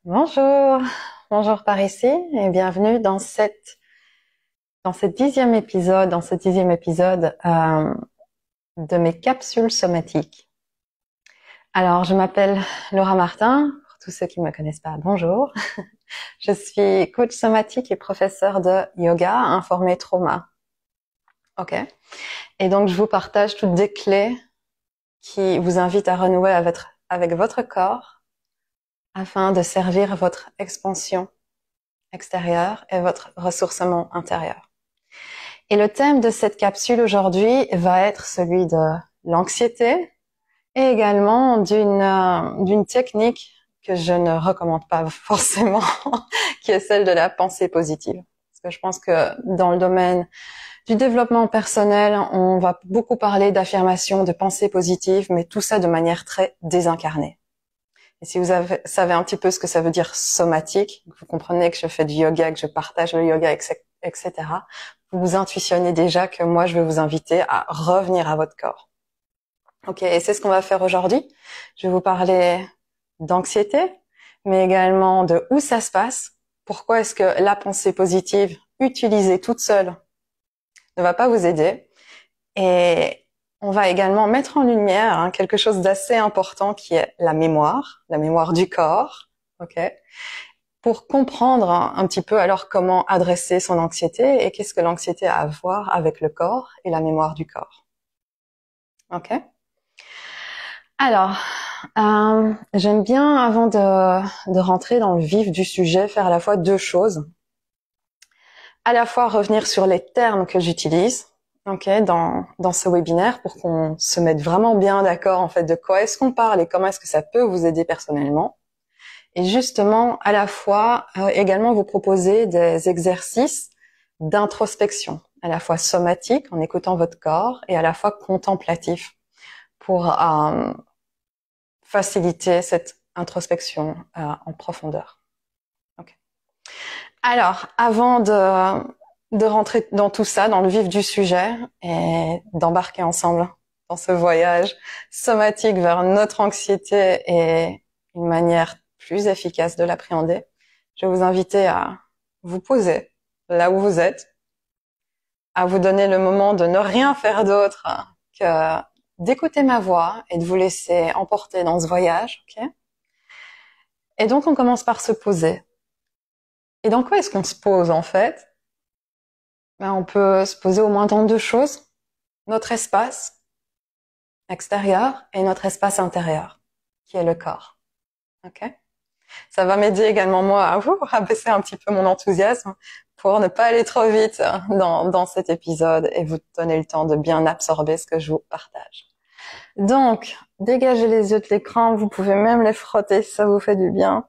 Bonjour, bonjour par ici et bienvenue dans ce dixième épisode de mes capsules somatiques. Alors, je m'appelle Laura Martin, pour tous ceux qui ne me connaissent pas, bonjour. Je suis coach somatique et professeure de yoga informé trauma. Ok. Et donc, je vous partage toutes des clés qui vous invitent à renouer avec votre corps afin de servir votre expansion extérieure et votre ressourcement intérieur. Et le thème de cette capsule aujourd'hui va être celui de l'anxiété et également d'une technique que je ne recommande pas forcément, qui est celle de la pensée positive. Parce que je pense que dans le domaine du développement personnel, on va beaucoup parler d'affirmation, de pensée positive, mais tout ça de manière très désincarnée. Et si savez un petit peu ce que ça veut dire somatique, vous comprenez que je fais du yoga, que je partage le yoga, etc., vous intuitionnez déjà que moi, je vais vous inviter à revenir à votre corps. Ok, et c'est ce qu'on va faire aujourd'hui. Je vais vous parler d'anxiété, mais également de où ça se passe. Pourquoi est-ce que la pensée positive, utilisée toute seule, ne va pas vous aider. Et on va également mettre en lumière quelque chose d'assez important qui est la mémoire du corps, ok, pour comprendre un petit peu alors comment adresser son anxiété et qu'est-ce que l'anxiété a à voir avec le corps et la mémoire du corps. Ok. Alors, j'aime bien avant de rentrer dans le vif du sujet faire à la fois deux choses. À la fois revenir sur les termes que j'utilise, ok, dans ce webinaire pour qu'on se mette vraiment bien d'accord en fait de quoi est-ce qu'on parle et comment est-ce que ça peut vous aider personnellement. Et justement, à la fois également vous proposer des exercices d'introspection, à la fois somatique en écoutant votre corps et à la fois contemplatif pour faciliter cette introspection en profondeur. Okay. Alors, avant de rentrer dans tout ça, dans le vif du sujet et d'embarquer ensemble dans ce voyage somatique vers notre anxiété et une manière plus efficace de l'appréhender, je vais vous inviter à vous poser là où vous êtes, à vous donner le moment de ne rien faire d'autre que d'écouter ma voix et de vous laisser emporter dans ce voyage, ok? Et donc, on commence par se poser. Et dans quoi est-ce qu'on se pose, en fait? On peut se poser au moins dans deux choses. Notre espace extérieur et notre espace intérieur, qui est le corps. Ok? Ça va m'aider également, moi, à vous rabaisser un petit peu mon enthousiasme pour ne pas aller trop vite dans cet épisode et vous donner le temps de bien absorber ce que je vous partage. Donc, dégagez les yeux de l'écran. Vous pouvez même les frotter si ça vous fait du bien.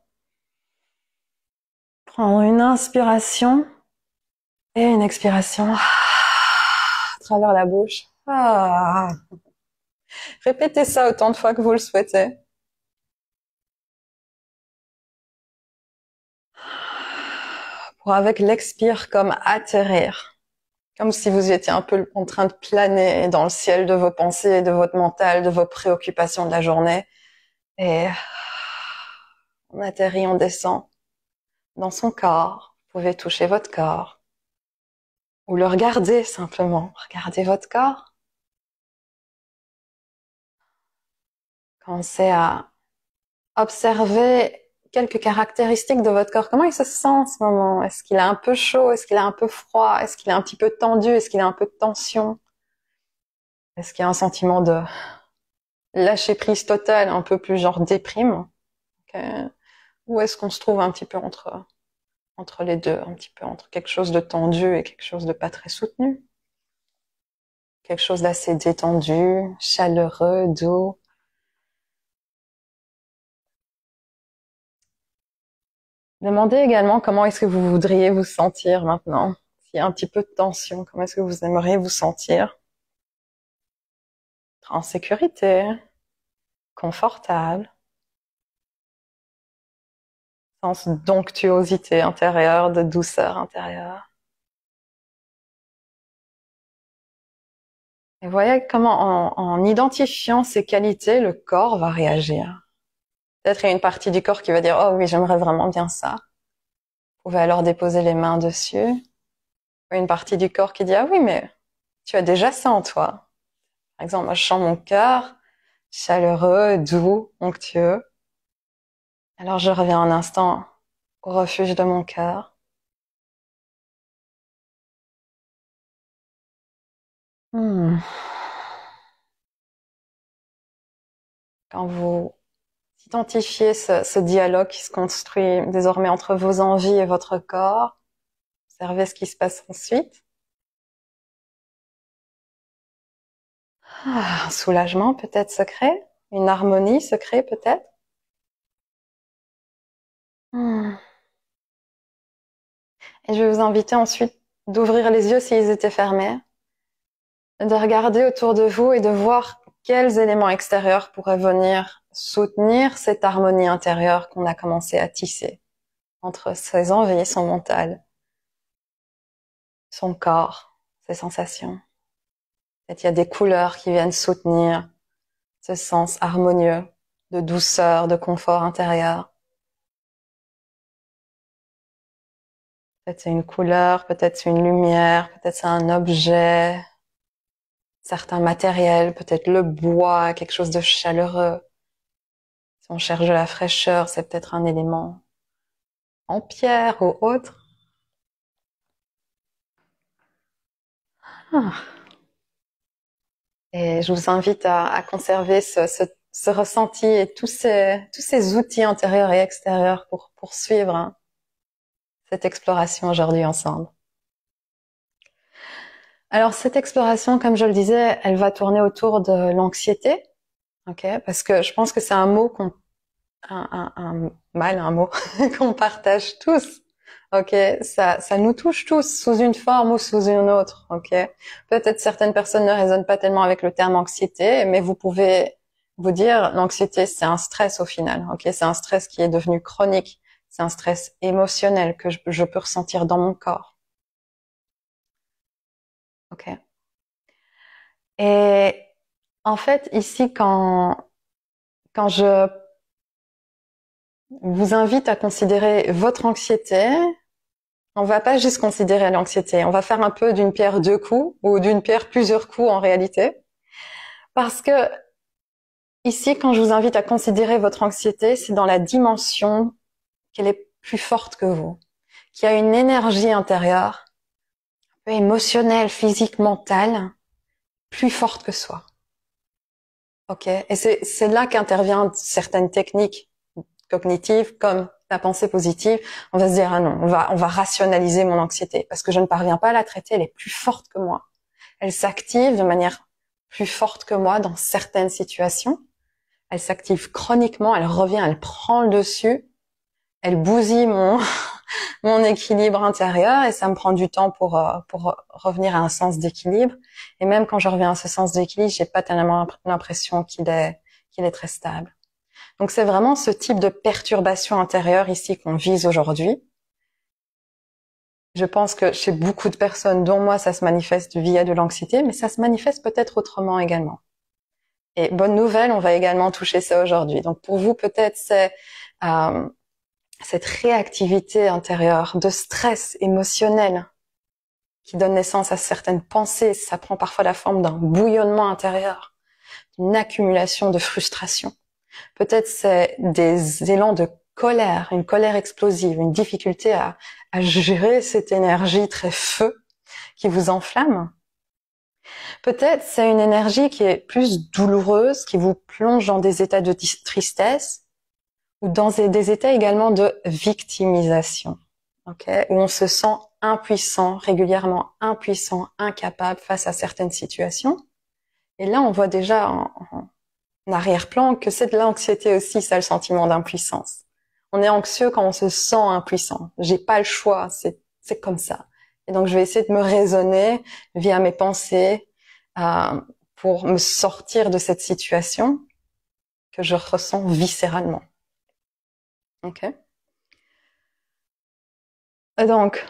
Prendre une inspiration et une expiration à travers la bouche. Répétez ça autant de fois que vous le souhaitez. Pour avec l'expire comme atterrir. Comme si vous étiez un peu en train de planer dans le ciel de vos pensées, de votre mental, de vos préoccupations de la journée. Et on atterrit, on descend dans son corps. Vous pouvez toucher votre corps. Ou le regarder simplement. Regardez votre corps. Commencez à observer quelques caractéristiques de votre corps. Comment il se sent en ce moment? Est-ce qu'il est un peu chaud? Est-ce qu'il est un peu froid? Est-ce qu'il est un petit peu tendu? Est-ce qu'il a un peu de tension? Est-ce qu'il y a un sentiment de lâcher prise totale, un peu plus genre déprime? Okay. Ou est-ce qu'on se trouve un petit peu entre les deux, un petit peu entre quelque chose de tendu et quelque chose de pas très soutenu? Quelque chose d'assez détendu, chaleureux, doux. Demandez également comment est-ce que vous voudriez vous sentir maintenant. S'il y a un petit peu de tension, comment est-ce que vous aimeriez vous sentir? En sécurité, confortable, sens d'onctuosité intérieure, de douceur intérieure. Et voyez comment en identifiant ces qualités, le corps va réagir. Peut-être il y a une partie du corps qui va dire, oh oui, j'aimerais vraiment bien ça. Vous pouvez alors déposer les mains dessus. Ou une partie du corps qui dit, ah oui, mais tu as déjà ça en toi. Par exemple, moi, je sens mon cœur chaleureux, doux, onctueux. Alors je reviens un instant au refuge de mon cœur. Hmm. Quand vous identifiez ce dialogue qui se construit désormais entre vos envies et votre corps, observez ce qui se passe ensuite. Un soulagement peut-être se crée, une harmonie se crée peut-être. Hmm. Et je vais vous inviter ensuite d'ouvrir les yeux s'ils étaient fermés, de regarder autour de vous et de voir quels éléments extérieurs pourraient venir soutenir cette harmonie intérieure qu'on a commencé à tisser entre ses envies, son mental, son corps, ses sensations. Peut-être il y a des couleurs qui viennent soutenir ce sens harmonieux de douceur, de confort intérieur. Peut-être c'est une couleur, peut-être c'est une lumière, peut-être c'est un objet, certains matériels, peut-être le bois, quelque chose de chaleureux. Si on cherche de la fraîcheur, c'est peut-être un élément en pierre ou autre. Ah. Et je vous invite à conserver ce ressenti et tous ces outils intérieurs et extérieurs pour poursuivre cette exploration aujourd'hui ensemble. Alors cette exploration, comme je le disais, elle va tourner autour de l'anxiété, ok? Parce que je pense que c'est un mot un mot qu'on partage tous. Ok, ça nous touche tous sous une forme ou sous une autre. Ok, peut-être certaines personnes ne résonnent pas tellement avec le terme anxiété, mais vous pouvez vous dire l'anxiété c'est un stress au final. Ok, c'est un stress qui est devenu chronique, c'est un stress émotionnel que je peux ressentir dans mon corps. Ok, et en fait ici quand je vous invite à considérer votre anxiété, on va pas juste considérer l'anxiété, on va faire un peu d'une pierre deux coups ou d'une pierre plusieurs coups en réalité. Parce que ici, quand je vous invite à considérer votre anxiété, c'est dans la dimension qu'elle est plus forte que vous, qu'il y a une énergie intérieure, un peu émotionnelle, physique, mentale, plus forte que soi. Ok, et c'est là qu'interviennent certaines techniques cognitives comme la pensée positive. On va se dire ah non, on va rationaliser mon anxiété parce que je ne parviens pas à la traiter, elle est plus forte que moi. Elle s'active de manière plus forte que moi dans certaines situations. Elle s'active chroniquement, elle revient, elle prend le dessus, elle bousille mon équilibre intérieur et ça me prend du temps pour revenir à un sens d'équilibre. Et même quand je reviens à ce sens d'équilibre, j'ai pas tellement l'impression qu'il est très stable. Donc c'est vraiment ce type de perturbation intérieure ici qu'on vise aujourd'hui. Je pense que chez beaucoup de personnes, dont moi, ça se manifeste via de l'anxiété, mais ça se manifeste peut-être autrement également. Et bonne nouvelle, on va également toucher ça aujourd'hui. Donc pour vous, peut-être c'est cette réactivité intérieure de stress émotionnel qui donne naissance à certaines pensées. Ça prend parfois la forme d'un bouillonnement intérieur, d'une accumulation de frustration. Peut-être c'est des élans de colère, une colère explosive, une difficulté à gérer cette énergie très feu qui vous enflamme. Peut-être c'est une énergie qui est plus douloureuse, qui vous plonge dans des états de tristesse ou dans des états également de victimisation, okay, où on se sent impuissant, régulièrement impuissant, incapable face à certaines situations. Et là, on voit déjà en arrière-plan que c'est de l'anxiété aussi, ça, le sentiment d'impuissance. On est anxieux quand on se sent impuissant. J'ai pas le choix, c'est comme ça. Et donc, je vais essayer de me raisonner via mes pensées pour me sortir de cette situation que je ressens viscéralement. Ok. Et donc,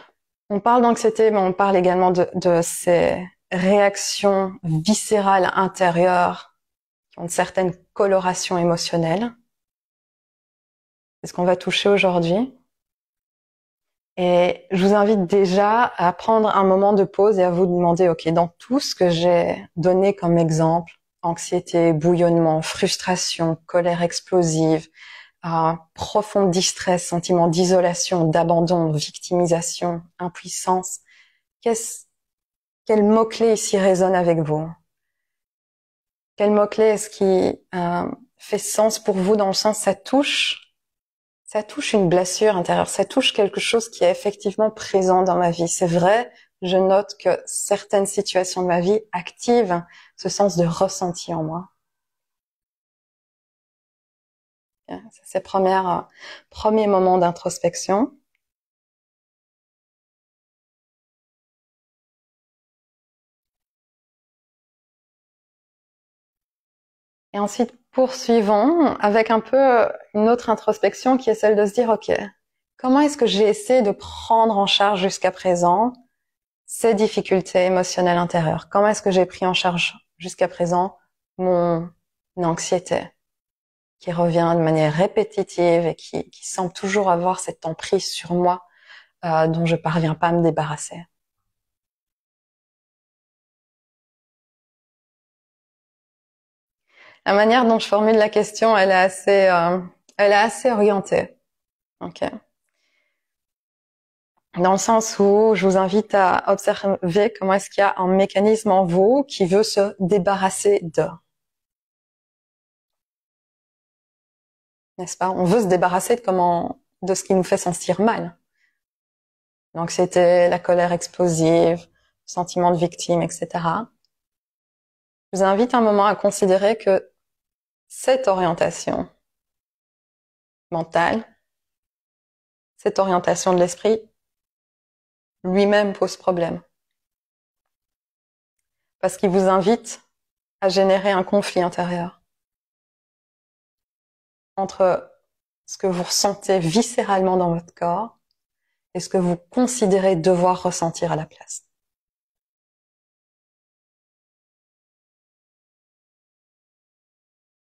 on parle d'anxiété, mais on parle également de ces réactions viscérales intérieures qui ont une certaine coloration émotionnelle. C'est ce qu'on va toucher aujourd'hui. Et je vous invite déjà à prendre un moment de pause et à vous demander, ok, dans tout ce que j'ai donné comme exemple, anxiété, bouillonnement, frustration, colère explosive, profond distress, sentiment d'isolation, d'abandon, victimisation, impuissance, quel mot-clé ici résonne avec vous? Quel mot-clé est-ce qui fait sens pour vous dans le sens ça touche une blessure intérieure, ça touche quelque chose qui est effectivement présent dans ma vie. C'est vrai, je note que certaines situations de ma vie activent ce sens de ressenti en moi. C'est le premier moment d'introspection. Et ensuite, poursuivons avec un peu une autre introspection qui est celle de se dire, ok, comment est-ce que j'ai essayé de prendre en charge jusqu'à présent ces difficultés émotionnelles intérieures? Comment est-ce que j'ai pris en charge jusqu'à présent mon anxiété qui revient de manière répétitive et qui semble toujours avoir cette emprise sur moi dont je parviens pas à me débarrasser? La manière dont je formule la question, elle est assez orientée. Ok. Dans le sens où je vous invite à observer comment est-ce qu'il y a un mécanisme en vous qui veut se débarrasser de. N'est-ce pas? On veut se débarrasser de ce qui nous fait sentir mal. L'anxiété, la colère explosive, le sentiment de victime, etc. Je vous invite un moment à considérer que cette orientation mentale, cette orientation de l'esprit, lui-même pose problème. Parce qu'il vous invite à générer un conflit intérieur entre ce que vous ressentez viscéralement dans votre corps et ce que vous considérez devoir ressentir à la place.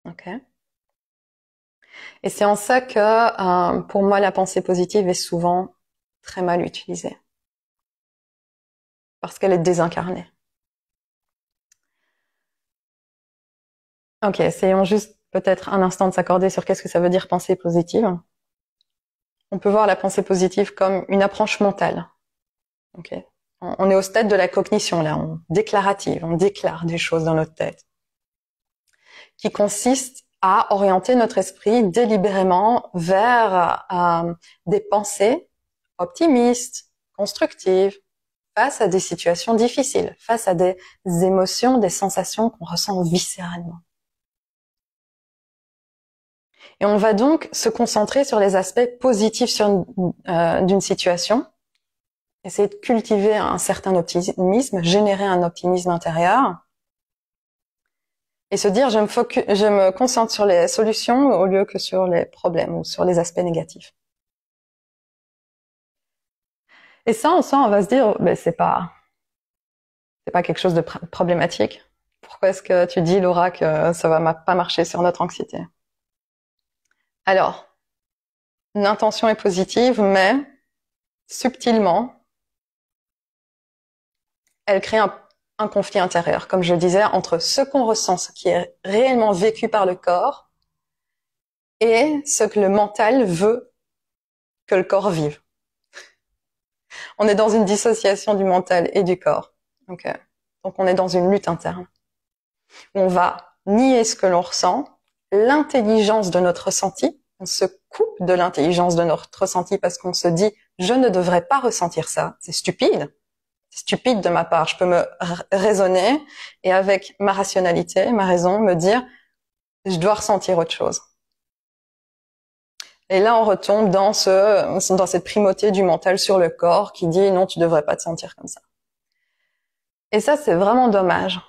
Ok. Et c'est en ça que, pour moi, la pensée positive est souvent très mal utilisée. Parce qu'elle est désincarnée. Ok, essayons juste peut-être un instant de s'accorder sur qu'est-ce que ça veut dire pensée positive. On peut voir la pensée positive comme une approche mentale. Ok. On est au stade de la cognition, là, déclarative, on déclare des choses dans notre tête. Qui consiste à orienter notre esprit délibérément vers des pensées optimistes, constructives, face à des situations difficiles, face à des émotions, des sensations qu'on ressent viscéralement. Et on va donc se concentrer sur les aspects positifs d'une situation, essayer de cultiver un certain optimisme, générer un optimisme intérieur, et se dire je me concentre sur les solutions au lieu que sur les problèmes ou sur les aspects négatifs. Et ça, on va se dire, ben c'est pas quelque chose de problématique. Pourquoi est-ce que tu dis, Laura, que ça va pas marcher sur notre anxiété? Alors, l'intention est positive, mais subtilement, elle crée un conflit intérieur, comme je le disais, entre ce qu'on ressent, ce qui est réellement vécu par le corps, et ce que le mental veut que le corps vive. On est dans une dissociation du mental et du corps. Okay. Donc on est dans une lutte interne. On va nier ce que l'on ressent, l'intelligence de notre ressenti. On se coupe de l'intelligence de notre ressenti parce qu'on se dit « je ne devrais pas ressentir ça, c'est stupide ». C'est stupide de ma part. Je peux me raisonner et avec ma rationalité, ma raison, me dire je dois ressentir autre chose. Et là, on retombe dans cette primauté du mental sur le corps qui dit non, tu devrais pas te sentir comme ça. Et ça, c'est vraiment dommage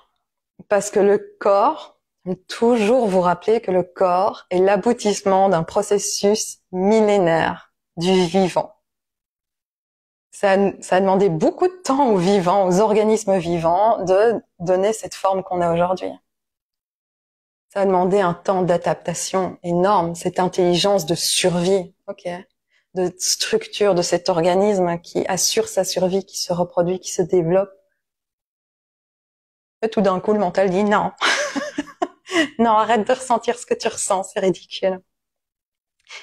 parce que le corps, toujours vous rappeler que le corps est l'aboutissement d'un processus millénaire du vivant. Ça a demandé beaucoup de temps aux vivants, aux organismes vivants, de donner cette forme qu'on a aujourd'hui. Ça a demandé un temps d'adaptation énorme, cette intelligence de survie, ok, de structure de cet organisme qui assure sa survie, qui se reproduit, qui se développe. Et tout d'un coup, le mental dit non, non, arrête de ressentir ce que tu ressens, c'est ridicule.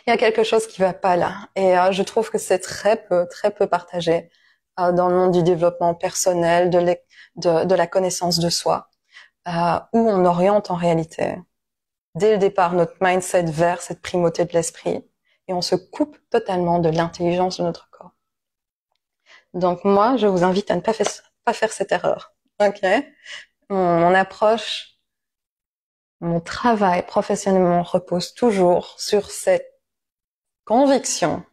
Il y a quelque chose qui va pas là, et je trouve que c'est très peu partagé dans le monde du développement personnel, de la connaissance de soi, où on oriente en réalité dès le départ notre mindset vers cette primauté de l'esprit, et on se coupe totalement de l'intelligence de notre corps. Donc moi, je vous invite à ne pas faire cette erreur. Ok, mon approche, mon travail professionnellement repose toujours sur cette conviction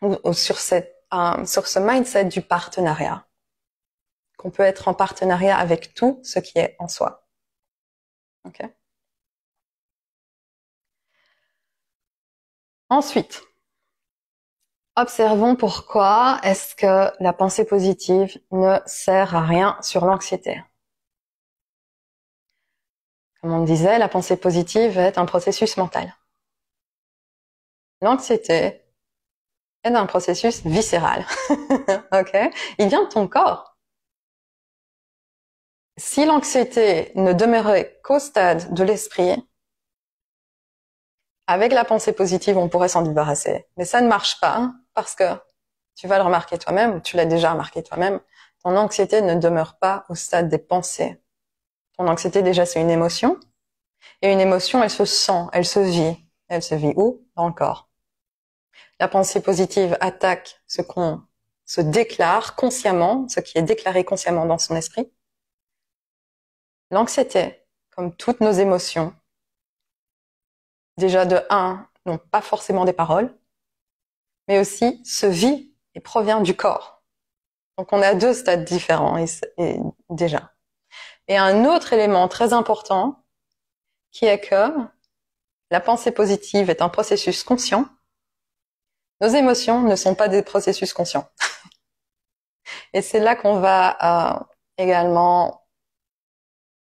ou sur ce mindset du partenariat, qu'on peut être en partenariat avec tout ce qui est en soi. Ok. Ensuite, observons pourquoi est-ce que la pensée positive ne sert à rien sur l'anxiété. Comme on disait, la pensée positive est un processus mental. L'anxiété est un processus viscéral. Ok, il vient de ton corps. Si l'anxiété ne demeurait qu'au stade de l'esprit, avec la pensée positive, on pourrait s'en débarrasser. Mais ça ne marche pas parce que tu vas le remarquer toi-même, ou tu l'as déjà remarqué toi-même, ton anxiété ne demeure pas au stade des pensées. Ton anxiété, déjà, c'est une émotion. Et une émotion, elle se sent, elle se vit. Elle se vit où? Dans le corps. La pensée positive attaque ce qu'on se déclare consciemment, ce qui est déclaré consciemment dans son esprit. L'anxiété, comme toutes nos émotions, déjà de 1, n'ont pas forcément des paroles, mais aussi se vit et provient du corps. Donc on a 2 stades différents et déjà. Et un autre élément très important, qui est que la pensée positive est un processus conscient. Nos émotions ne sont pas des processus conscients. Et c'est là qu'on va également,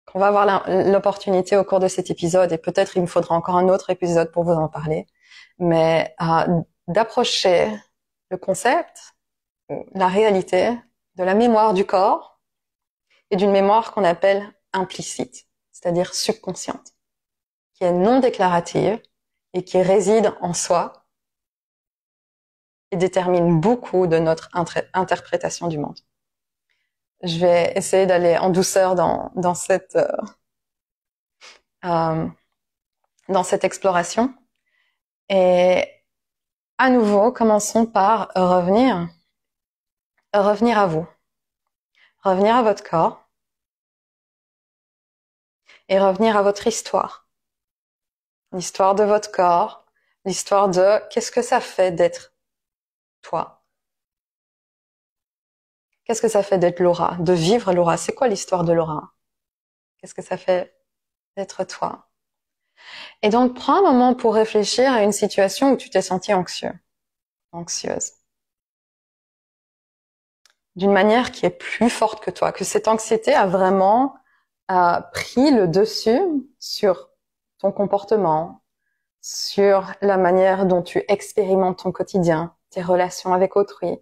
qu'on va avoir l'opportunité au cours de cet épisode, et peut-être il me faudra encore un autre épisode pour vous en parler, mais d'approcher le concept, la réalité de la mémoire du corps et d'une mémoire qu'on appelle implicite, c'est-à-dire subconsciente, qui est non déclarative et qui réside en soi et détermine beaucoup de notre interprétation du monde. Je vais essayer d'aller en douceur dans cette exploration. Et à nouveau, commençons par revenir à vous, revenir à votre corps et revenir à votre histoire. L'histoire de votre corps, l'histoire de qu'est-ce que ça fait d'être toi. Qu'est-ce que ça fait d'être Laura, de vivre Laura? C'est quoi l'histoire de Laura? Qu'est-ce que ça fait d'être toi? Et donc, prends un moment pour réfléchir à une situation où tu t'es senti anxieuse. D'une manière qui est plus forte que toi, que cette anxiété a vraiment pris le dessus sur ton comportement, sur la manière dont tu expérimentes ton quotidien, tes relations avec autrui,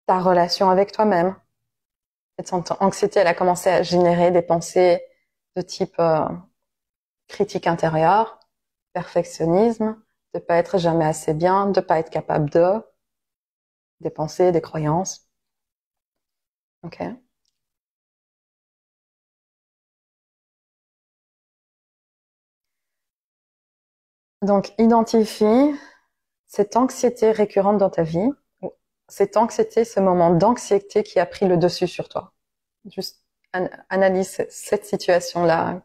ta relation avec toi-même. Cette anxiété, elle a commencé à générer des pensées de type critique intérieure, perfectionnisme, de pas être jamais assez bien, de pas être capable de, des pensées, des croyances. Ok. Donc, identifie cette anxiété récurrente dans ta vie, cette anxiété, ce moment d'anxiété qui a pris le dessus sur toi. Juste analyse cette situation-là.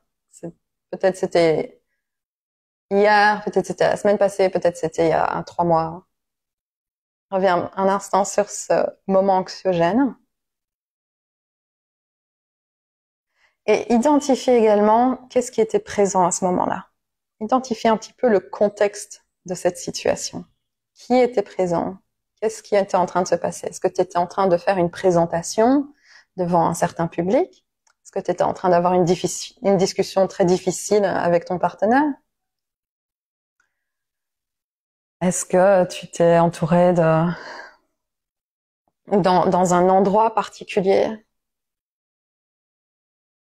Peut-être c'était hier, peut-être c'était la semaine passée, peut-être c'était il y a 3 mois. Reviens un instant sur ce moment anxiogène. Et identifie également qu'est-ce qui était présent à ce moment-là. Identifie un petit peu le contexte de cette situation. Qui était présent? Qu'est-ce qui était en train de se passer? Est-ce que tu étais en train de faire une présentation devant un certain public? Est-ce que tu étais en train d'avoir une discussion très difficile avec ton partenaire? Est-ce que tu t'es entouré dans un endroit particulier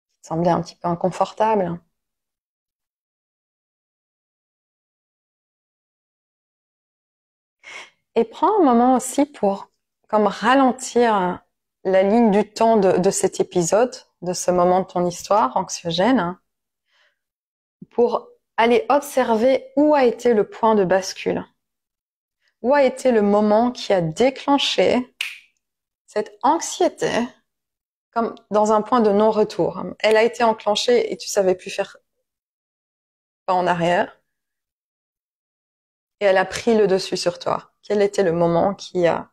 qui te semblait un petit peu inconfortable? Et prends un moment aussi pour comme ralentir la ligne du temps de cet épisode, de ce moment de ton histoire anxiogène, pour aller observer où a été le point de bascule. Où a été le moment qui a déclenché cette anxiété comme dans un point de non-retour. Elle a été enclenchée et tu savais plus faire pas en arrière. Et elle a pris le dessus sur toi. Quel était le moment qui a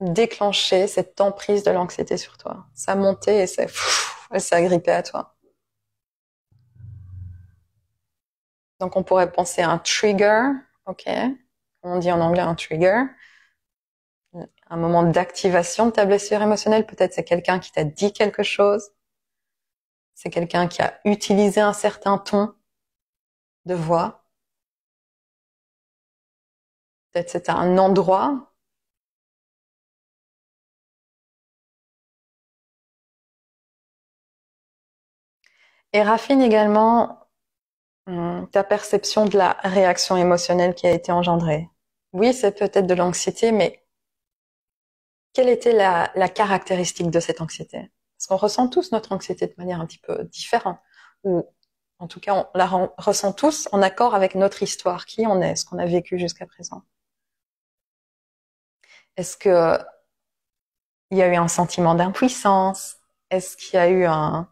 déclenché cette emprise de l'anxiété sur toi? Ça montait et elle s'est agrippée à toi. Donc on pourrait penser à un trigger, ok? On dit en anglais un trigger. Un moment d'activation de ta blessure émotionnelle. Peut-être c'est quelqu'un qui t'a dit quelque chose. C'est quelqu'un qui a utilisé un certain ton de voix. Peut-être c'est un endroit. Et raffine également ta perception de la réaction émotionnelle qui a été engendrée. Oui, c'est peut-être de l'anxiété, mais quelle était la caractéristique de cette anxiété? Parce qu'on ressent tous notre anxiété de manière un petit peu différente. Ou en tout cas, on la ressent tous en accord avec notre histoire, qui on est, ce qu'on a vécu jusqu'à présent. Est-ce que il y a eu un sentiment d'impuissance? Est-ce qu'il y a eu un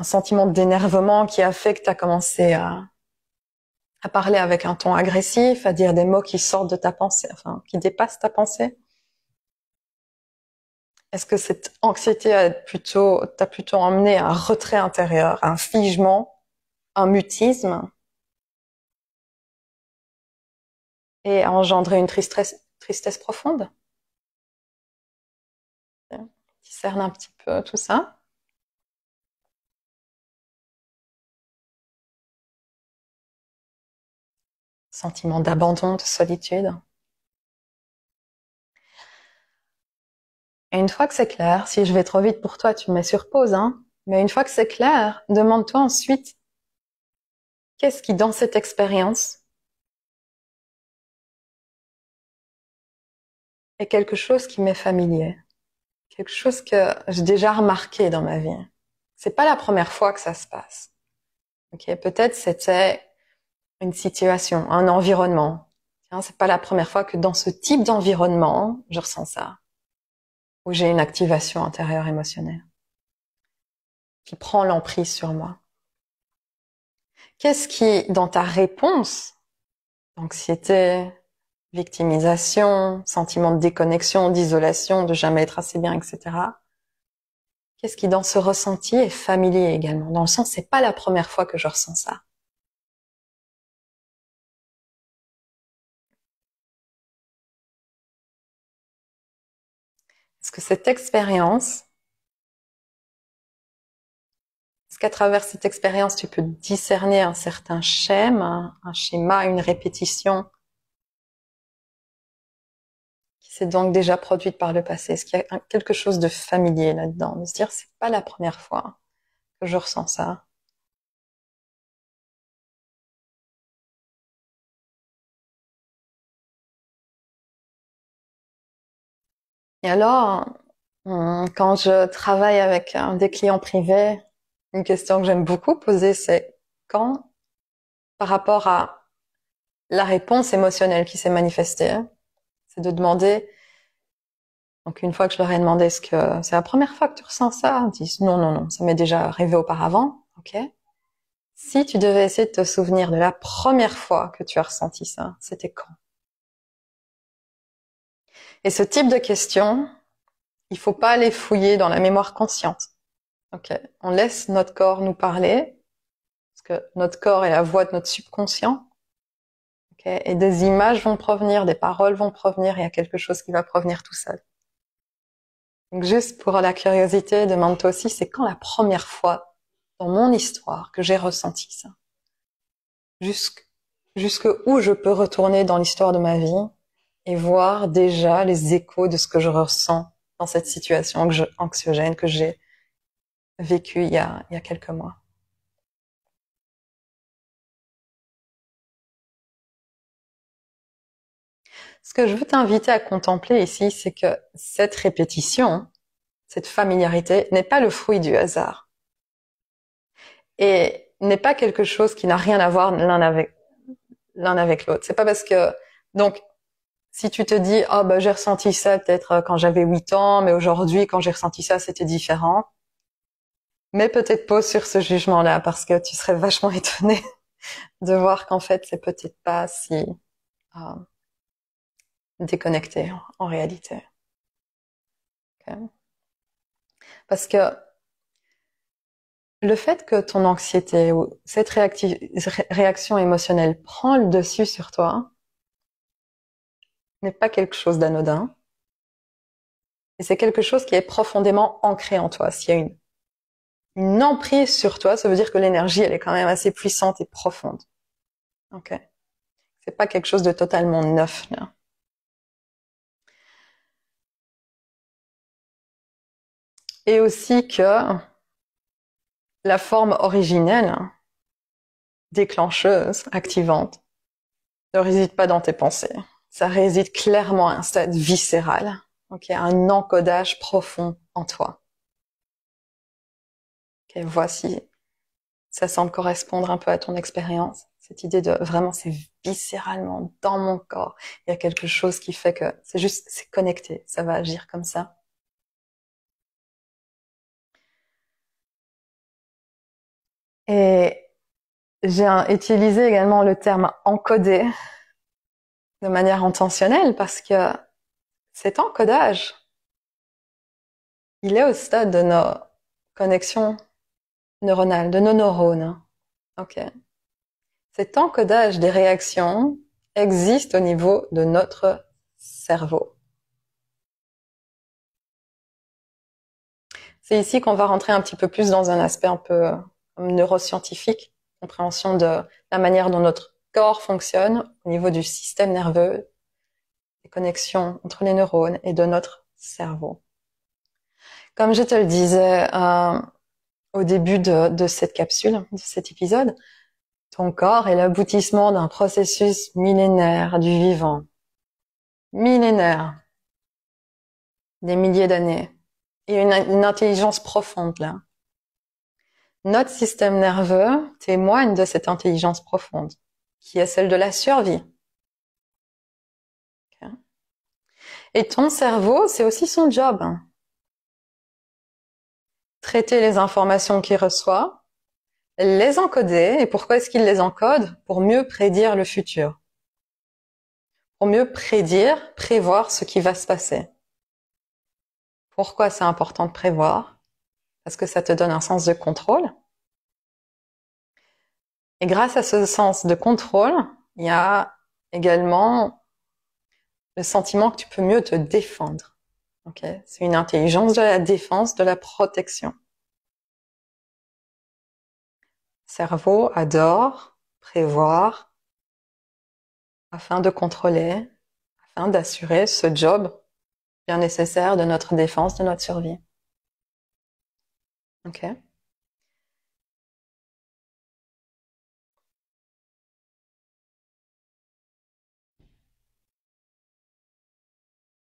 sentiment d'énervement qui a fait que tu as commencé à parler avec un ton agressif, à dire des mots qui sortent de ta pensée, enfin, qui dépassent ta pensée? Est-ce que cette anxiété t'a plutôt emmené à un retrait intérieur, un figement, un mutisme, et à engendrer une tristesse profonde? Discerne un petit peu tout ça. Sentiment d'abandon, de solitude. Et une fois que c'est clair, si je vais trop vite pour toi, tu me mets sur pause, hein. Mais une fois que c'est clair, demande-toi ensuite, qu'est-ce qui, dans cette expérience, est quelque chose qui m'est familier? Quelque chose que j'ai déjà remarqué dans ma vie. C'est pas la première fois que ça se passe. Ok, peut-être c'était une situation, un environnement. Tiens, c'est pas la première fois que dans ce type d'environnement, je ressens ça. Où j'ai une activation intérieure émotionnelle qui prend l'emprise sur moi. Qu'est-ce qui, dans ta réponse, anxiété, victimisation, sentiment de déconnexion, d'isolation, de jamais être assez bien, etc. Qu'est-ce qui, dans ce ressenti, est familier également? Dans le sens, c'est pas la première fois que je ressens ça. Est-ce que cette expérience, est-ce qu'à travers cette expérience, tu peux discerner un certain schème, un schéma, une répétition qui s'est donc déjà produite par le passé? Est-ce qu'il y a quelque chose de familier là-dedans? De se dire, c'est pas la première fois que je ressens ça. Et alors, quand je travaille avec des clients privés, une question que j'aime beaucoup poser, c'est quand, par rapport à la réponse émotionnelle qui s'est manifestée, c'est de demander, donc une fois que je leur ai demandé est-ce que c'est la première fois que tu ressens ça? Ils disent non, non, non, ça m'est déjà arrivé auparavant, ok? Si tu devais essayer de te souvenir de la première fois que tu as ressenti ça, c'était quand? Et ce type de questions, il faut pas les fouiller dans la mémoire consciente. Ok, on laisse notre corps nous parler, parce que notre corps est la voix de notre subconscient. Okay, et des images vont provenir, des paroles vont provenir, il y a quelque chose qui va provenir tout seul. Donc juste pour la curiosité, demande-toi aussi, c'est quand la première fois dans mon histoire que j'ai ressenti ça? Jusque où je peux retourner dans l'histoire de ma vie et voir déjà les échos de ce que je ressens dans cette situation anxiogène que j'ai vécue il y a quelques mois. Ce que je veux t'inviter à contempler ici, c'est que cette répétition, cette familiarité n'est pas le fruit du hasard et n'est pas quelque chose qui n'a rien à voir l'un avec l'autre. C'est pas parce que donc si tu te dis oh bah j'ai ressenti ça peut-être quand j'avais 8 ans, mais aujourd'hui quand j'ai ressenti ça c'était différent. Mais peut-être pause sur ce jugement-là parce que tu serais vachement étonné de voir qu'en fait c'est peut-être pas si euh, déconnecté en réalité. Okay. Parce que le fait que ton anxiété ou cette réaction émotionnelle prend le dessus sur toi n'est pas quelque chose d'anodin. Et c'est quelque chose qui est profondément ancré en toi. S'il y a une emprise sur toi, ça veut dire que l'énergie, elle est quand même assez puissante et profonde. Ok. C'est pas quelque chose de totalement neuf, là. Et aussi que la forme originelle, déclencheuse, activante, ne réside pas dans tes pensées. Ça réside clairement à un stade viscéral, ok, un encodage profond en toi. Ok, voici, ça semble correspondre un peu à ton expérience. Cette idée de vraiment, c'est viscéralement dans mon corps. Il y a quelque chose qui fait que c'est connecté, ça va agir comme ça. Et j'ai utilisé également le terme encodé de manière intentionnelle parce que cet encodage, il est au stade de nos connexions neuronales, de nos neurones. Ok. Cet encodage des réactions existe au niveau de notre cerveau. C'est ici qu'on va rentrer un petit peu plus dans un aspect un peu neuroscientifique, compréhension de la manière dont notre corps fonctionne au niveau du système nerveux, des connexions entre les neurones et de notre cerveau. Comme je te le disais au début de cette capsule, de cet épisode, ton corps est l'aboutissement d'un processus millénaire du vivant. Millénaire. Des milliers d'années. Il y a une intelligence profonde là. Notre système nerveux témoigne de cette intelligence profonde, qui est celle de la survie. Okay. Et ton cerveau, c'est aussi son job. Traiter les informations qu'il reçoit, les encoder. Et pourquoi est-ce qu'il les encode? Pour mieux prédire le futur. Pour mieux prévoir ce qui va se passer. Pourquoi c'est important de prévoir? Parce que ça te donne un sens de contrôle. Et grâce à ce sens de contrôle, il y a également le sentiment que tu peux mieux te défendre. Okay? C'est une intelligence de la défense, de la protection. Le cerveau adore prévoir afin de contrôler, afin d'assurer ce job bien nécessaire de notre défense, de notre survie. Ok?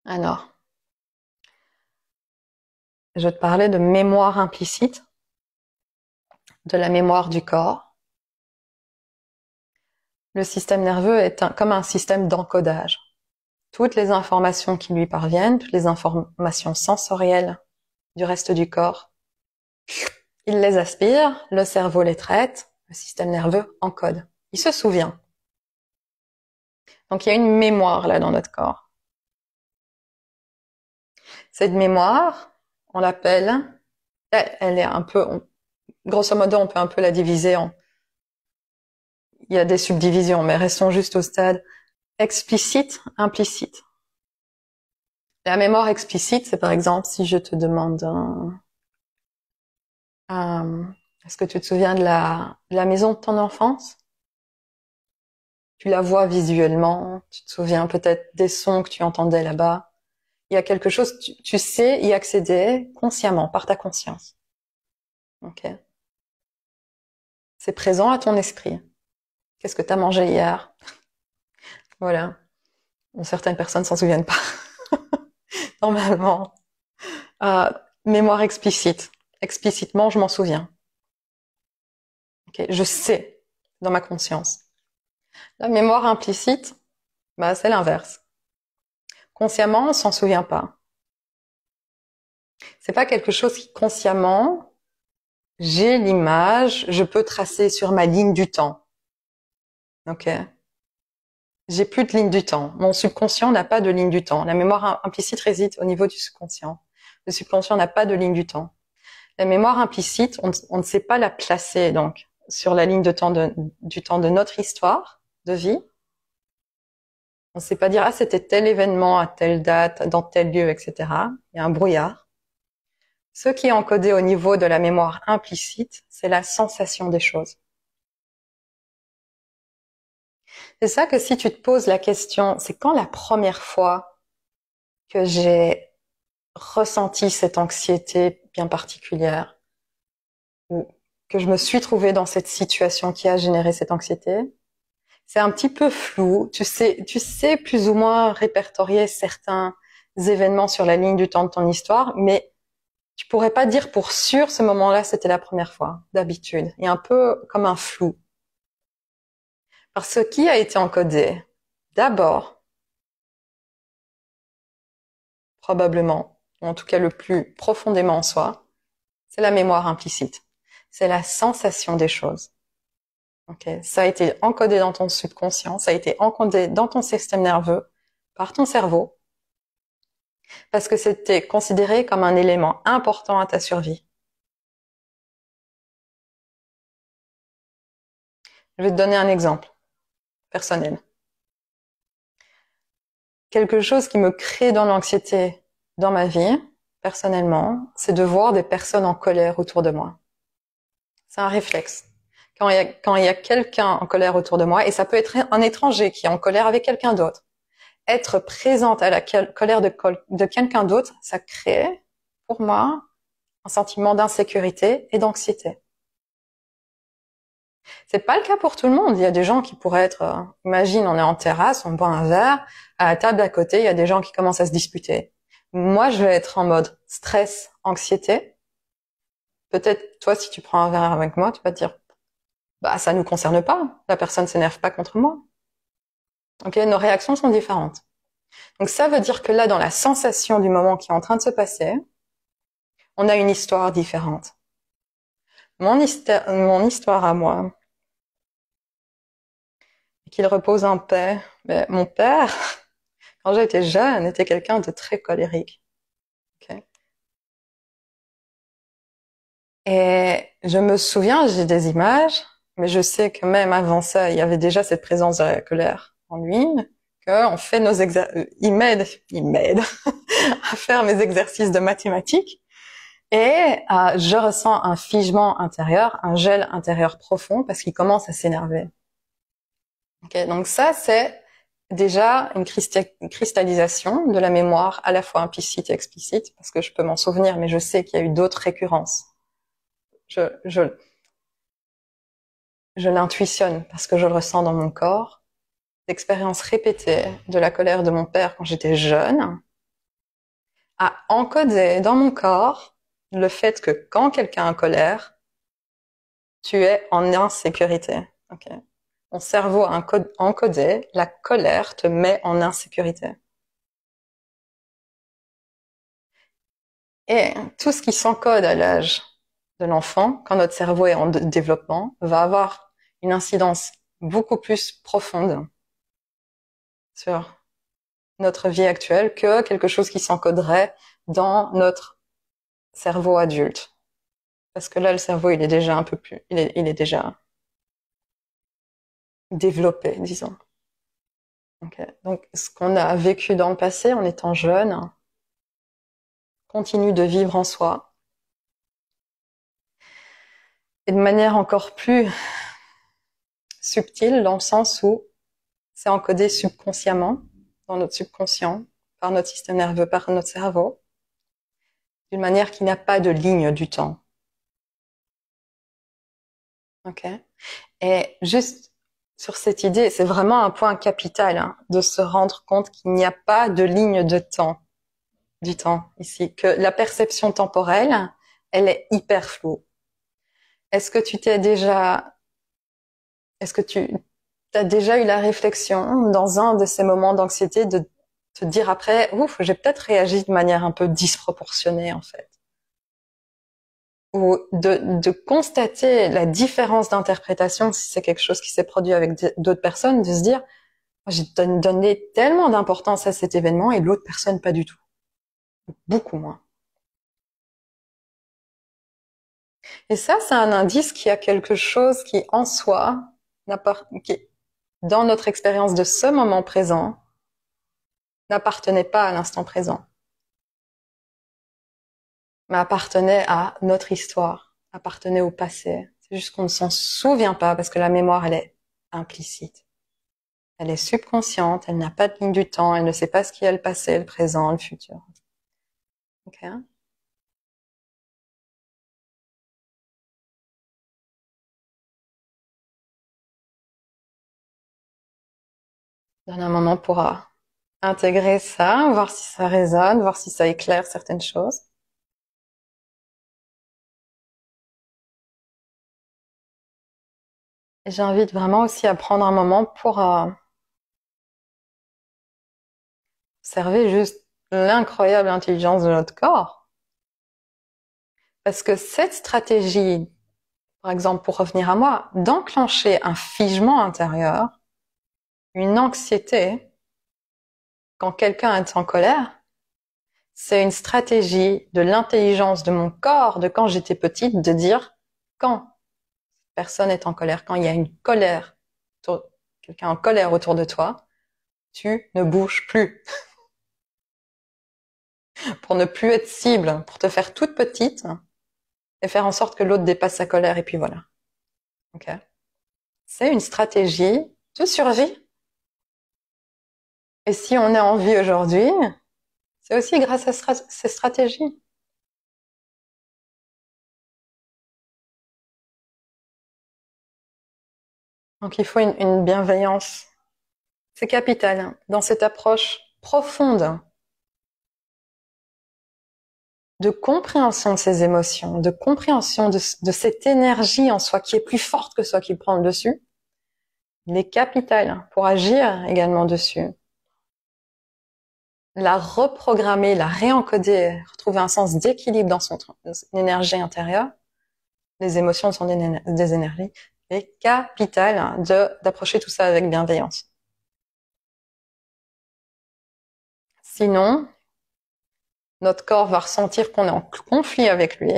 Alors, je vais te parler de mémoire implicite, de la mémoire du corps. Le système nerveux est comme un système d'encodage. Toutes les informations qui lui parviennent, toutes les informations sensorielles du reste du corps, il les aspire, le cerveau les traite, le système nerveux encode. Il se souvient. Donc il y a une mémoire là dans notre corps. Cette mémoire, on l'appelle, elle est un peu, grosso modo, on peut un peu la diviser en, il y a des subdivisions, mais restons juste au stade explicite, implicite. La mémoire explicite, c'est par exemple si je te demande est-ce que tu te souviens de la maison de ton enfance? Tu la vois visuellement, tu te souviens peut-être des sons que tu entendais là-bas. Il y a quelque chose, tu sais y accéder consciemment, par ta conscience. Ok. C'est présent à ton esprit. Qu'est-ce que tu as mangé hier? Voilà. Bon, certaines personnes s'en souviennent pas, normalement. Euh, Mémoire explicite. Explicitement, je m'en souviens. Ok. Je sais dans ma conscience. La mémoire implicite, bah, c'est l'inverse. Consciemment, on s'en souvient pas. C'est pas quelque chose qui consciemment, j'ai l'image, je peux tracer sur ma ligne du temps. Ok. J'ai plus de ligne du temps. Mon subconscient n'a pas de ligne du temps. La mémoire implicite réside au niveau du subconscient. Le subconscient n'a pas de ligne du temps. La mémoire implicite, on ne sait pas la placer donc sur la ligne de temps du temps de notre histoire de vie. On ne sait pas dire ah c'était tel événement à telle date dans tel lieu, etc. Il y a un brouillard. Ce qui est encodé au niveau de la mémoire implicite, c'est la sensation des choses. C'est ça que si tu te poses la question, c'est quand la première fois que j'ai ressenti cette anxiété bien particulière ou que je me suis trouvée dans cette situation qui a généré cette anxiété, c'est un petit peu flou. Tu sais plus ou moins répertorier certains événements sur la ligne du temps de ton histoire, mais tu pourrais pas dire pour sûr ce moment-là c'était la première fois, d'habitude. Il y a un peu comme un flou. Parce que ce qui a été encodé, d'abord, probablement, ou en tout cas le plus profondément en soi, c'est la mémoire implicite. C'est la sensation des choses. Okay. Ça a été encodé dans ton subconscient, ça a été encodé dans ton système nerveux, par ton cerveau, parce que c'était considéré comme un élément important à ta survie. Je vais te donner un exemple personnel. Quelque chose qui me crée dans l'anxiété dans ma vie, personnellement, c'est de voir des personnes en colère autour de moi. C'est un réflexe. Quand il y a quelqu'un en colère autour de moi, et ça peut être un étranger qui est en colère avec quelqu'un d'autre, être présente à la colère de quelqu'un d'autre, ça crée, pour moi, un sentiment d'insécurité et d'anxiété. C'est pas le cas pour tout le monde. Il y a des gens qui pourraient être, imagine, on est en terrasse, on boit un verre, à la table d'à côté, il y a des gens qui commencent à se disputer. Moi, je vais être en mode stress, anxiété. Peut-être, toi, si tu prends un verre avec moi, tu vas te dire, bah, ça nous concerne pas. La personne s'énerve pas contre moi. Ok, nos réactions sont différentes. Donc ça veut dire que là, dans la sensation du moment qui est en train de se passer, on a une histoire différente. Mon histoire à moi, qu'il repose en paix. Mais mon père, quand j'étais jeune, était quelqu'un de très colérique. Okay. Et je me souviens, j'ai des images, mais je sais que même avant ça, il y avait déjà cette présence de la colère en lui, qu'on fait nos il m'aide à faire mes exercices de mathématiques. Et je ressens un figement intérieur, un gel intérieur profond parce qu'il commence à s'énerver. Okay, donc ça, c'est déjà une cristallisation de la mémoire à la fois implicite et explicite, parce que je peux m'en souvenir, mais je sais qu'il y a eu d'autres récurrences. Je l'intuitionne parce que je le ressens dans mon corps. L'expérience répétée de la colère de mon père quand j'étais jeune a encodé dans mon corps le fait que quand quelqu'un est en colère, tu es en insécurité. Okay. Mon cerveau a encodé la colère te met en insécurité. Et tout ce qui s'encode à l'âge de l'enfant, quand notre cerveau est en développement, va avoir une incidence beaucoup plus profonde sur notre vie actuelle que quelque chose qui s'encoderait dans notre cerveau adulte. Parce que là, le cerveau, il est déjà un peu plus, il est déjà développé, disons. Okay. Donc, ce qu'on a vécu dans le passé en étant jeune continue de vivre en soi. Et de manière encore plus subtile, dans le sens où c'est encodé subconsciemment, dans notre subconscient, par notre système nerveux, par notre cerveau, d'une manière qui n'a pas de ligne du temps. Ok? Et juste sur cette idée, c'est vraiment un point capital, hein, de se rendre compte qu'il n'y a pas de ligne de temps, du temps ici, que la perception temporelle, elle est hyper floue. Est-ce que tu as déjà eu la réflexion dans un de ces moments d'anxiété de te dire après, ouf, j'ai peut-être réagi de manière un peu disproportionnée en fait, ou de constater la différence d'interprétation si c'est quelque chose qui s'est produit avec d'autres personnes, de se dire, j'ai donné tellement d'importance à cet événement et l'autre personne pas du tout, beaucoup moins. Et ça, c'est un indice qu'il y a quelque chose qui en soi, qui, dans notre expérience de ce moment présent, n'appartenait pas à l'instant présent, mais appartenait à notre histoire, appartenait au passé. C'est juste qu'on ne s'en souvient pas parce que la mémoire, elle est implicite. Elle est subconsciente, elle n'a pas de ligne du temps, elle ne sait pas ce qui est le passé, le présent, le futur. Ok? Donne un moment pour intégrer ça, voir si ça résonne, voir si ça éclaire certaines choses. Et j'invite vraiment aussi à prendre un moment pour observer juste l'incroyable intelligence de notre corps. Parce que cette stratégie, par exemple, pour revenir à moi, d'enclencher un figement intérieur, une anxiété, quand quelqu'un est en colère, c'est une stratégie de l'intelligence de mon corps, de quand j'étais petite, de dire quand personne est en colère, quand il y a une colère, quelqu'un en colère autour de toi, tu ne bouges plus. Pour ne plus être cible, pour te faire toute petite et faire en sorte que l'autre dépasse sa colère et puis voilà. Ok? C'est une stratégie de survie. Et si on est en vie aujourd'hui, c'est aussi grâce à ces stratégies. Donc il faut une bienveillance. C'est capital, hein, dans cette approche profonde de compréhension de ses émotions, de compréhension de cette énergie en soi qui est plus forte que soi qui prend le dessus. Il est capital pour agir également dessus. La reprogrammer, la réencoder, retrouver un sens d'équilibre dans son énergie intérieure. Les émotions sont des énergies. C'est capital d'approcher tout ça avec bienveillance. Sinon, notre corps va ressentir qu'on est en conflit avec lui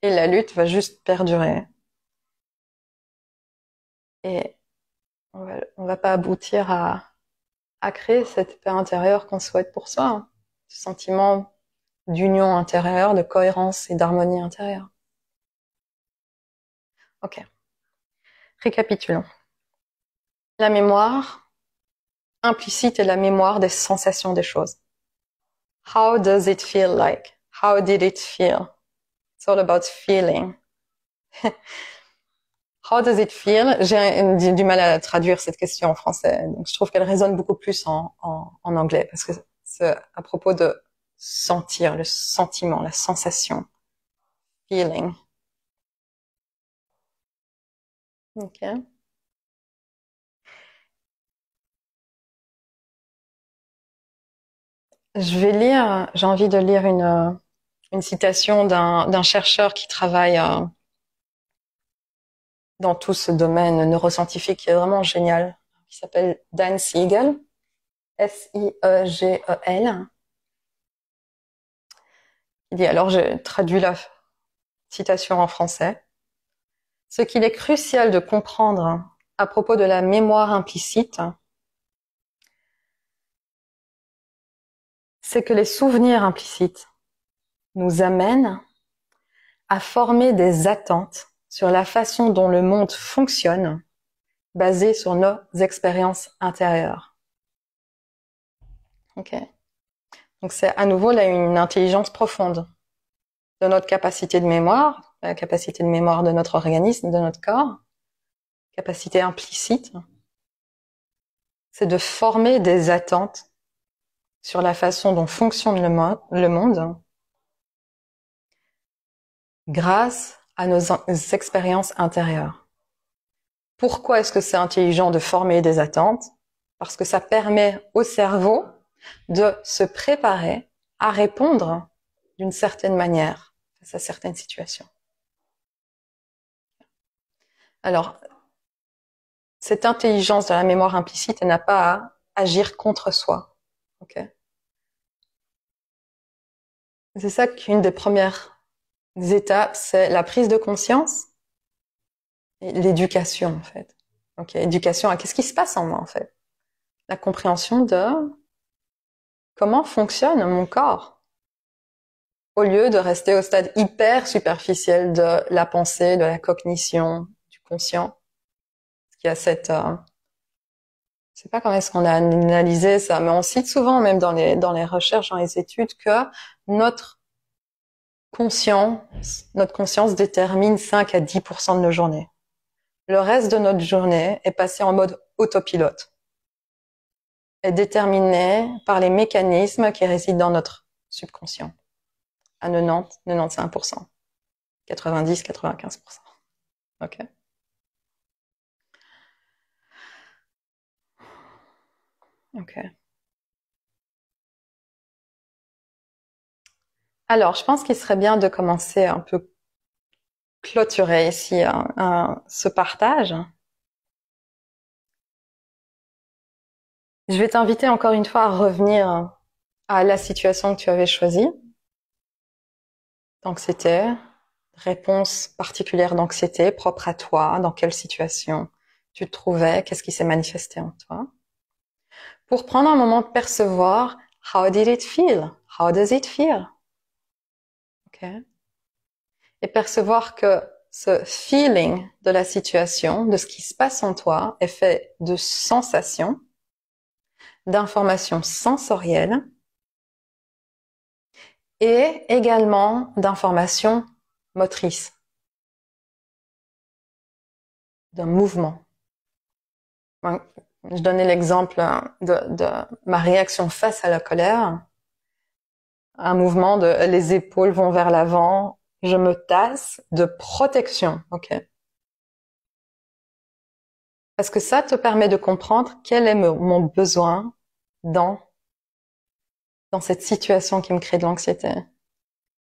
et la lutte va juste perdurer. Et on va pas aboutir à créer cette paix intérieure qu'on souhaite pour soi, hein. Ce sentiment d'union intérieure, de cohérence et d'harmonie intérieure. Ok. Récapitulons. La mémoire implicite est la mémoire des sensations des choses. How does it feel like? How did it feel? It's all about feeling. How does it feel? J'ai du mal à traduire cette question en français, donc je trouve qu'elle résonne beaucoup plus en anglais, parce que c'est à propos de sentir, le sentiment, la sensation. Feeling. Ok. J'ai envie de lire une citation d'un chercheur qui travaille dans tout ce domaine neuroscientifique qui est vraiment génial, qui s'appelle Dan Siegel, Siegel. Il dit, alors j'ai traduit la citation en français, ce qu'il est crucial de comprendre à propos de la mémoire implicite, c'est que les souvenirs implicites nous amène à former des attentes sur la façon dont le monde fonctionne, basées sur nos expériences intérieures. Ok. Donc c'est à nouveau là une intelligence profonde de notre capacité de mémoire, la capacité de mémoire de notre organisme, de notre corps, capacité implicite. C'est de former des attentes sur la façon dont fonctionne le monde grâce à nos expériences intérieures. Pourquoi est-ce que c'est intelligent de former des attentes? Parce que ça permet au cerveau de se préparer à répondre d'une certaine manière face à certaines situations. Alors, cette intelligence de la mémoire implicite, elle n'a pas à agir contre soi. Okay. C'est ça qu'une des premières étapes, c'est la prise de conscience et l'éducation, en fait. Ok, éducation à qu'est-ce qui se passe en moi, en fait. La compréhension de comment fonctionne mon corps, au lieu de rester au stade hyper superficiel de la pensée, de la cognition, du conscient. Il y a cette, je sais pas comment est-ce qu'on a analysé ça, mais on cite souvent, même dans les recherches, dans les études, que notre conscience détermine 5 à 10% de nos journées. Le reste de notre journée est passé en mode autopilote, est déterminé par les mécanismes qui résident dans notre subconscient, à 90, 95%, 90, 95%. Ok. Ok. Alors, je pense qu'il serait bien de commencer un peu clôturer ici ce partage. Je vais t'inviter encore une fois à revenir à la situation que tu avais choisie. D'anxiété, réponse particulière d'anxiété propre à toi, dans quelle situation tu te trouvais, qu'est-ce qui s'est manifesté en toi. Pour prendre un moment de percevoir, how did it feel? How does it feel? Okay. Et percevoir que ce feeling de la situation, de ce qui se passe en toi, est fait de sensations, d'informations sensorielles et également d'informations motrices, d'un mouvement. Je donnais l'exemple de ma réaction face à la colère. Un mouvement de les épaules vont vers l'avant, je me tasse de protection, ok? Parce que ça te permet de comprendre quel est mon besoin dans cette situation qui me crée de l'anxiété.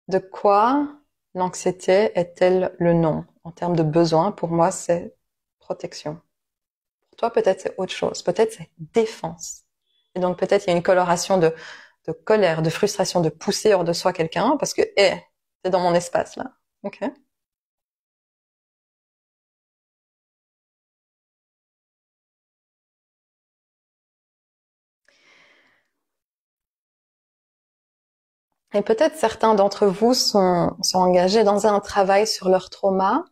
De quoi l'anxiété est-elle le nom? En termes de besoin, pour moi, c'est protection. Pour toi, peut-être c'est autre chose. Peut-être c'est défense. Et donc peut-être il y a une coloration de colère, de frustration, de pousser hors de soi quelqu'un parce que, c'est dans mon espace là. Ok. Et peut-être certains d'entre vous sont engagés dans un travail sur leur trauma,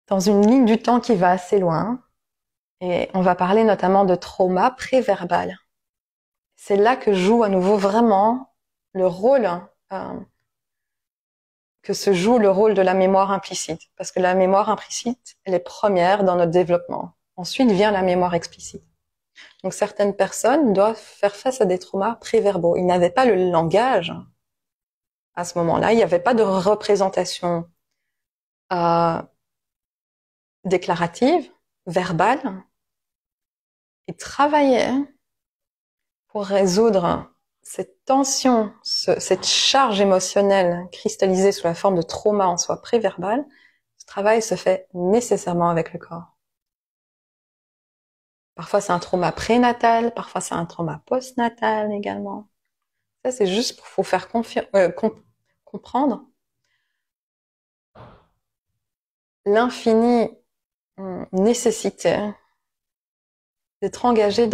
dans une ligne du temps qui va assez loin. Et on va parler notamment de trauma préverbal. C'est là que joue à nouveau vraiment le rôle, que se joue le rôle de la mémoire implicite. Parce que la mémoire implicite, elle est première dans notre développement. Ensuite vient la mémoire explicite. Donc certaines personnes doivent faire face à des traumas préverbaux. Ils n'avaient pas le langage à ce moment-là. Il n'y avait pas de représentation déclarative, verbale. Ils travaillaient pour résoudre cette tension, cette charge émotionnelle cristallisée sous la forme de trauma en soi préverbal. Ce travail se fait nécessairement avec le corps. Parfois c'est un trauma prénatal, parfois c'est un trauma postnatal également. Ça c'est juste pour vous faire comprendre l'infinie nécessité d'être engagé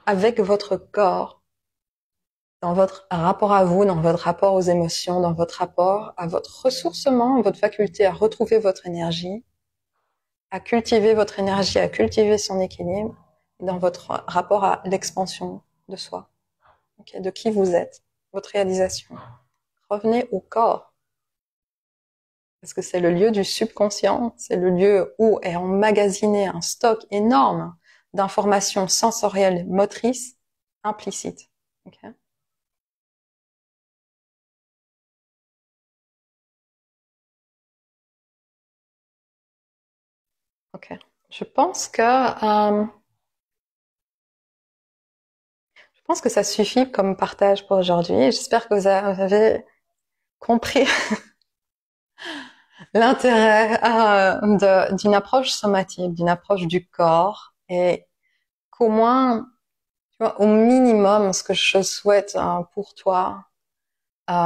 avec votre corps dans votre rapport à vous, dans votre rapport aux émotions, dans votre rapport à votre ressourcement, votre faculté à retrouver votre énergie, à cultiver votre énergie, à cultiver son équilibre, dans votre rapport à l'expansion de soi, de qui vous êtes, votre réalisation. Revenez au corps, parce que c'est le lieu du subconscient, c'est le lieu où est emmagasiné un stock énorme d'informations sensorielles motrices implicites. Ok. Je pense que ça suffit comme partage pour aujourd'hui. J'espère que vous avez compris l'intérêt d'une approche somatique, d'une approche du corps, et qu'au moins, tu vois, au minimum, ce que je souhaite pour toi,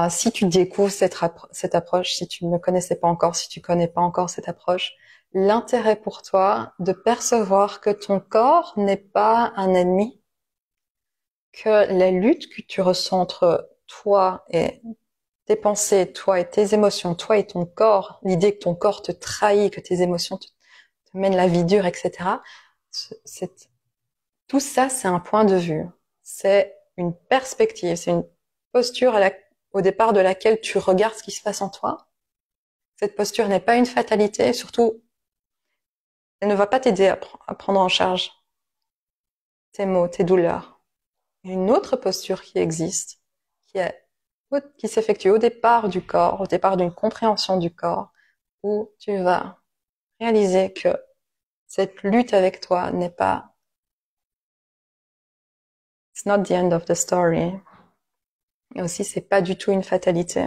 si tu découvres cette approche, si tu ne connaissais pas encore, si tu connais pas encore cette approche, l'intérêt pour toi de percevoir que ton corps n'est pas un ennemi, que la lutte que tu ressens entre toi et tes pensées, toi et tes émotions, toi et ton corps, l'idée que ton corps te trahit, que tes émotions te mènent la vie dure, etc. Tout ça, c'est un point de vue. C'est une perspective, c'est une posture au départ de laquelle tu regardes ce qui se passe en toi. Cette posture n'est pas une fatalité, surtout, elle ne va pas t'aider à prendre en charge tes maux, tes douleurs. Il y a une autre posture qui existe, qui s'effectue au départ du corps, au départ d'une compréhension du corps, où tu vas réaliser que cette lutte avec toi n'est pas, it's not the end of the story. Et aussi, c'est pas du tout une fatalité.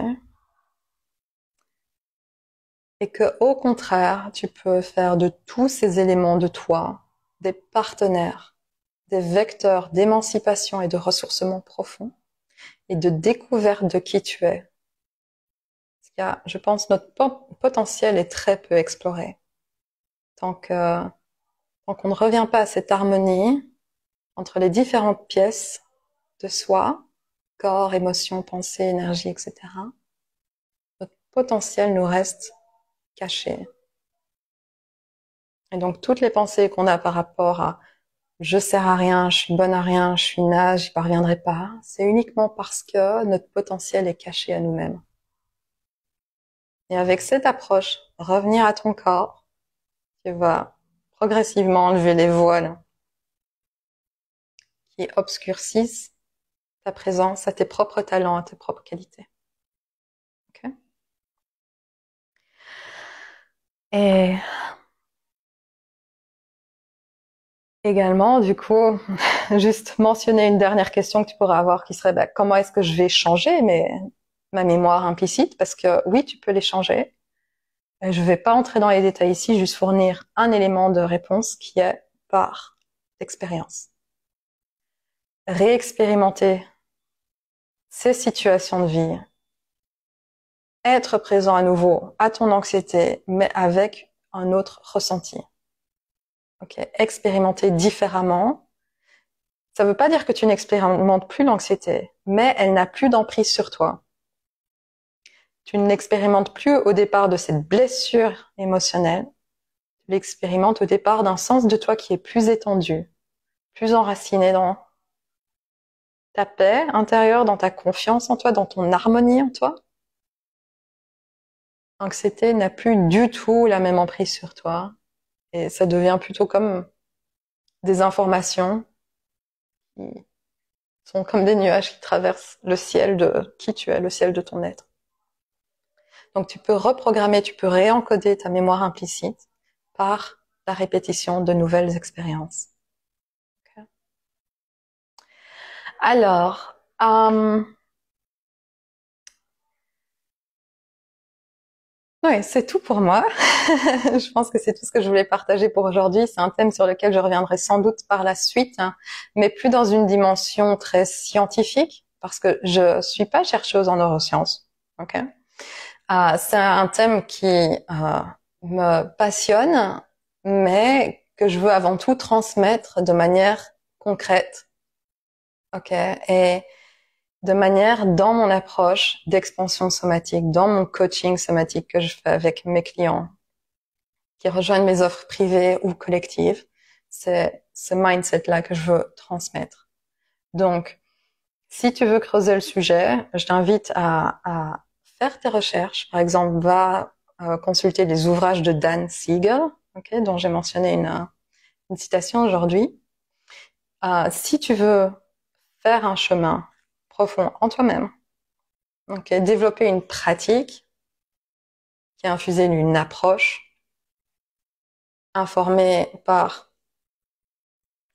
Et que, au contraire, tu peux faire de tous ces éléments de toi des partenaires, des vecteurs d'émancipation et de ressourcement profond et de découverte de qui tu es. Parce qu'il y a, je pense, notre potentiel est très peu exploré. Tant qu'on ne revient pas à cette harmonie entre les différentes pièces de soi, corps, émotions, pensées, énergie, etc., notre potentiel nous reste caché. Et donc, toutes les pensées qu'on a par rapport à je sers à rien, je suis bonne à rien, je suis naze, j'y parviendrai pas, c'est uniquement parce que notre potentiel est caché à nous-mêmes. Et avec cette approche, revenir à ton corps, tu vas progressivement enlever les voiles qui obscurcissent ta présence à tes propres talents, à tes propres qualités. Okay? Et également, du coup, juste mentionner une dernière question que tu pourrais avoir qui serait comment est-ce que je vais changer ma mémoire implicite, parce que oui, tu peux les changer. Je ne vais pas entrer dans les détails ici, juste fournir un élément de réponse qui est par l'expérience. Réexpérimenter ces situations de vie, être présent à nouveau à ton anxiété, mais avec un autre ressenti. Okay. Expérimenter différemment. Ça ne veut pas dire que tu n'expérimentes plus l'anxiété, mais elle n'a plus d'emprise sur toi. Tu n'expérimentes plus au départ de cette blessure émotionnelle. Tu l'expérimentes au départ d'un sens de toi qui est plus étendu, plus enraciné dans ta paix intérieure, dans ta confiance en toi, dans ton harmonie en toi. L'anxiété n'a plus du tout la même emprise sur toi. Et ça devient plutôt comme des informations qui sont comme des nuages qui traversent le ciel de qui tu es, le ciel de ton être. Donc tu peux reprogrammer, tu peux réencoder ta mémoire implicite par la répétition de nouvelles expériences. Okay. Alors, oui, c'est tout pour moi. Je pense que c'est tout ce que je voulais partager pour aujourd'hui. C'est un thème sur lequel je reviendrai sans doute par la suite, hein, mais plus dans une dimension très scientifique, parce que je suis pas chercheuse en neurosciences. Okay. C'est un thème qui me passionne, mais que je veux avant tout transmettre de manière concrète. Okay. de manière dans mon approche d'expansion somatique, dans mon coaching somatique que je fais avec mes clients qui rejoignent mes offres privées ou collectives. C'est ce mindset-là que je veux transmettre. Donc, si tu veux creuser le sujet, je t'invite à faire tes recherches. Par exemple, va consulter les ouvrages de Dan Siegel, okay, dont j'ai mentionné une citation aujourd'hui. Si tu veux faire un chemin profond en toi-même, okay, développer une pratique qui est infusée d'une approche informée par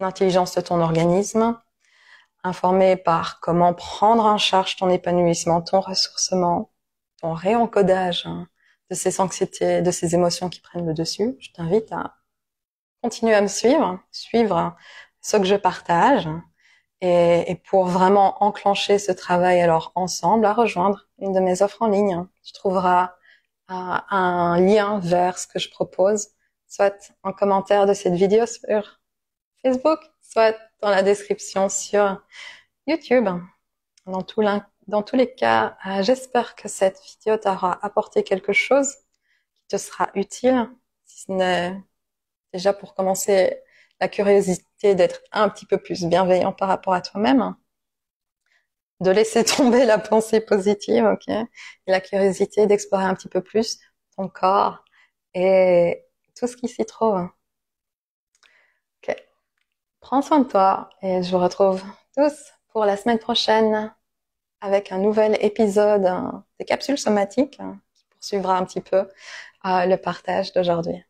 l'intelligence de ton organisme, informée par comment prendre en charge ton épanouissement, ton ressourcement, ton réencodage de ces anxiétés, de ces émotions qui prennent le dessus. Je t'invite à continuer à me suivre ce que je partage et pour vraiment enclencher ce travail alors ensemble, à rejoindre une de mes offres en ligne. Tu trouveras un lien vers ce que je propose, soit en commentaire de cette vidéo sur Facebook, soit dans la description sur YouTube. Dans tous les cas, j'espère que cette vidéo t'aura apporté quelque chose qui te sera utile, si ce n'est déjà pour commencer la curiosité d'être un petit peu plus bienveillant par rapport à toi-même, de laisser tomber la pensée positive, ok, et la curiosité d'explorer un petit peu plus ton corps et tout ce qui s'y trouve. Ok. Prends soin de toi et je vous retrouve tous pour la semaine prochaine avec un nouvel épisode des capsules somatiques qui poursuivra un petit peu le partage d'aujourd'hui.